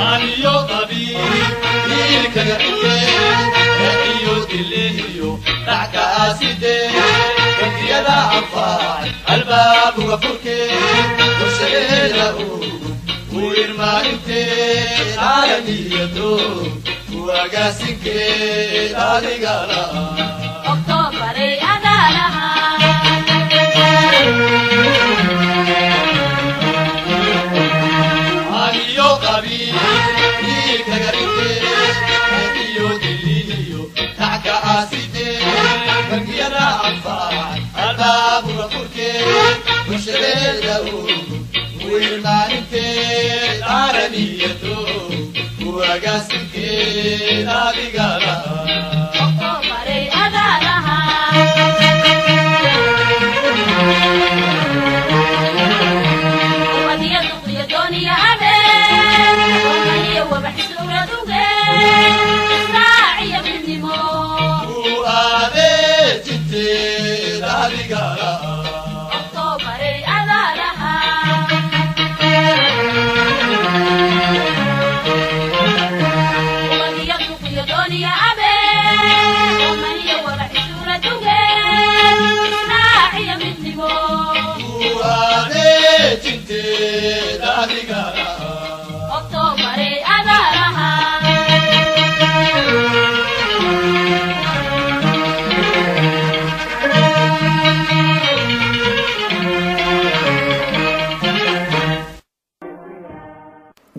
أنيو طبيب كجريء أيو كليو تعكاسيدي كيدا عفاي الباب وفركي وشيله ويرما انتي عالميتو وقاسيكي عليقالا أكتوبري أدالها أنيو قبيل كجريء أيو كليو تعكاسيدي كيدا عفاي الباب وفركي وشيله ويرما انتي عالميتو وقاسيكي عليقالا أكتوبري أدالها ودي الدنيا دنيا أبين ومالي وبحسورة دوغين إسراعي بالنمو وآلي جنتي عليقالا أكتوبري أدالها ودي الدنيا دنيا أبين ومالي وبحسورة دوغين إسراعي بالنمو وآلي جنتي عليقالا أكتوبري أدالها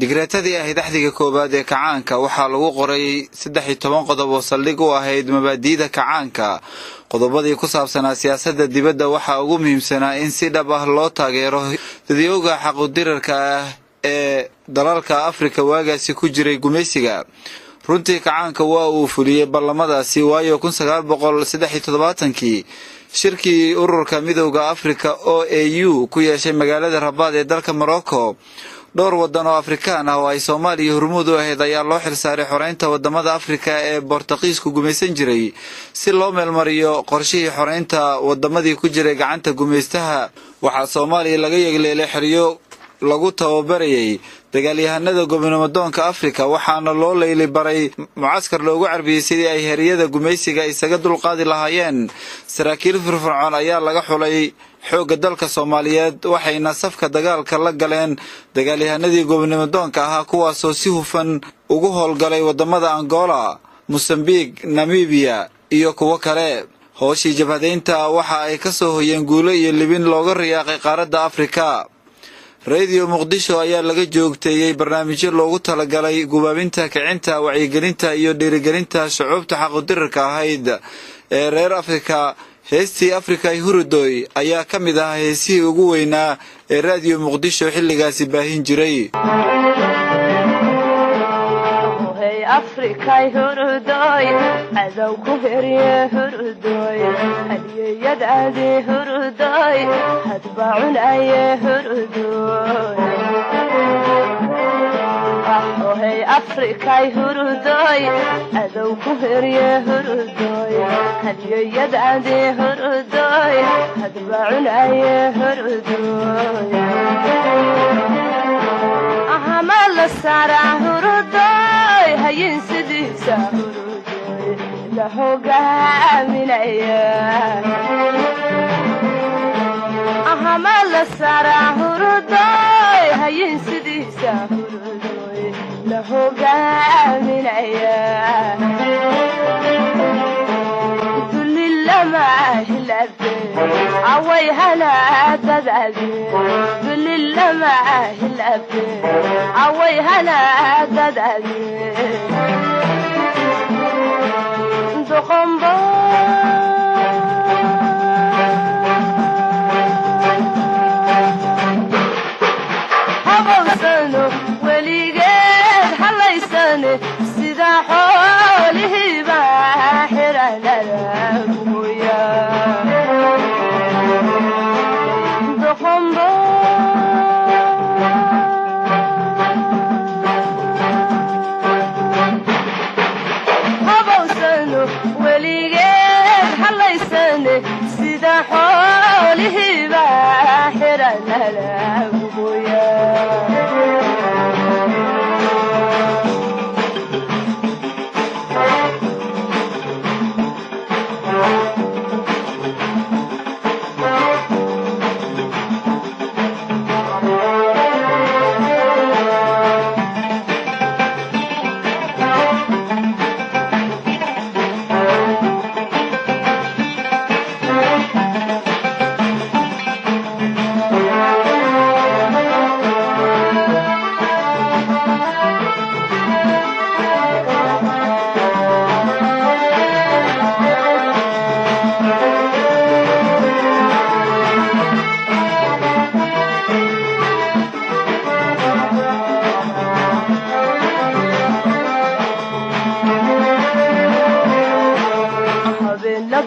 digreetadii ahayd axdiga koowaad ee kacaanka waxaa lagu qoray 13 qodob oo saldhig u ahayd mabaadi'da kacaanka. qodobadii ku saabsanaa siyaasadda dibadda waxaa ugu muhiimsanaa in si dhab ah loo taageero dadweynaha xaquudirarka ah ee dalalka Afrika waagaasi ku jiray gumaysiga. runtii kacaanka waa uu fuliyay ballamadaasi waayo 1973 shirkii ururka midowga Afrika OAU ku yeeshay magaalada Rabat ee dalka Morocco. dhowr wadan oo Afrikaan ah oo ay Soomaaliya hormuud u ahayd ayaa loo xilsaaray xoreynta wadamada Afrika ee Boortaqiisku gumaysan jiray si loo meelmariyo qorshihii xoreynta wadamadii ku jiray gacanta gumaystaha. waxaa Soomaaliya laga yeegleelay xiriyo lagu tababarayay dagaalyahanada gobonimodoonka Afrika waxaana loo leeyli baray mucaskar loogu carbiyay sidii ay heriyada gumaysiga isaga dulqaadi lahaayeen. saraakiil firfircoon ayaa laga xulay xooga dalka Soomaaliyeed waxayna safka dagaalka la galeen dagaalyahanadii gobonimodoonka ahaa kuwaasoo si hufan ugu howlgalay wadamada Angola, Mozambique, Namibia iyo kuwa kale. howshii jabhadeynta waxa ay ka soo hoyeen guulo iyo libin looga riyaaqay qaaradda Afrika. Radio Muqdisho ayaa laga joogteeyay barnaamijyo loogu talagalay gubaabinta kicinta wacyigelinta iyo dhiirigelinta shucuubta xaquudirarka ahayd ee reer Afrika. heestii Afrika ay hurudoy ayaa ka mid ah heesihii ugu weynaa ee Radio Muqdisho xilligaasi baahin jiray. Afrika ay hurudoy adow ku heriye hurudoy hadiyadaadi hurudoy hadbaun ay hurudoy ahoy Afrika ay hurudoy adow ku heriye hurudoy hadiyadaadi hurudoy hadbaun ay hurudoy ahamal sara hurudoy hayin sidiisa hurudoy la hogaaminaya ahamal sara hurudoy hayin sidiisa hurudoy la hogaaminaya dulillama hilabde away hana dadade dulillama hilabde away hana dadade doqombo habawsano weligeed halaysane sida xoolihiiba xiranada guya doqombo weligeed halaysane sida xoolihiiba xiranada guya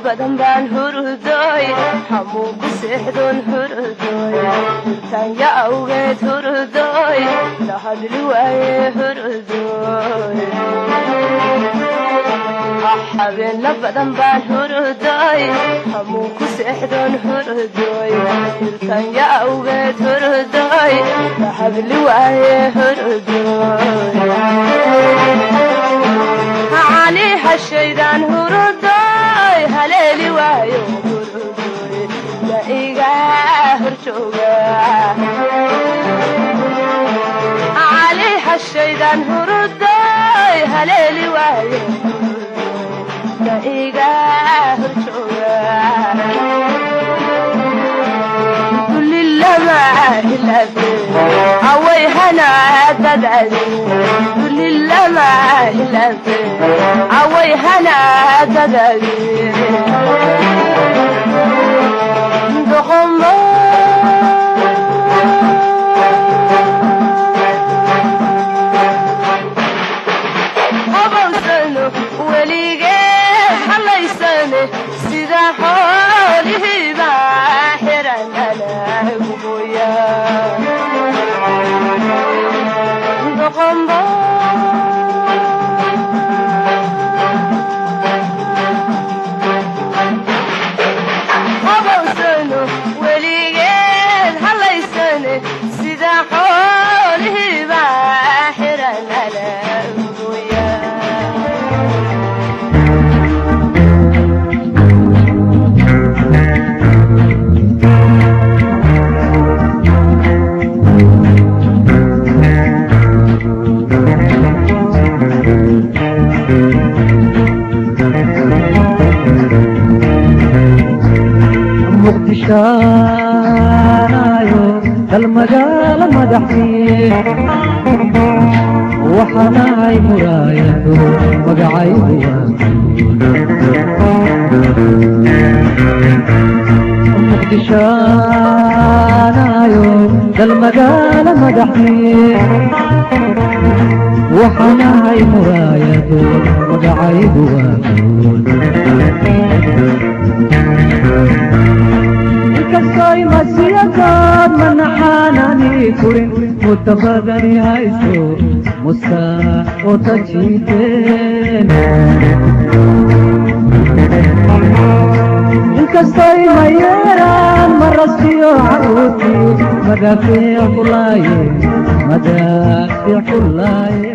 badan baan hurudooy hamuu ku seexdoon hurudooy tanya awgeed hurudooy la hadli waaye hurudooy habeenla badan baan hurudooy hamuu ku seexdoon hurudooy tanya awgeed hurudooy la hadli waaye hurudooy علي هالشيدان هردوي هليلي وايو هردوي دقيقة هرشوقة علي هالشيدان هردوي هليلي وايو دقيقة هرشوقة كل اللي معاه الأبد عوي هنا تدعي كل اللي معاه الأبد عوي هنا تدعي دخم أبو سنو وليقين حلا يسني سيدا حوله باحر أنا قبويا دخم مقدشايو المجال مدحي وحناي مرايته مقعي مقدشايو المجال مدحي وحناي مرايته مقعي كسوي مسيطات من حاناني كورين متبادني هايسو مسا وتجيتين كسوي ميران مرسيو عروتي مدافع كلاي مدافع كلاي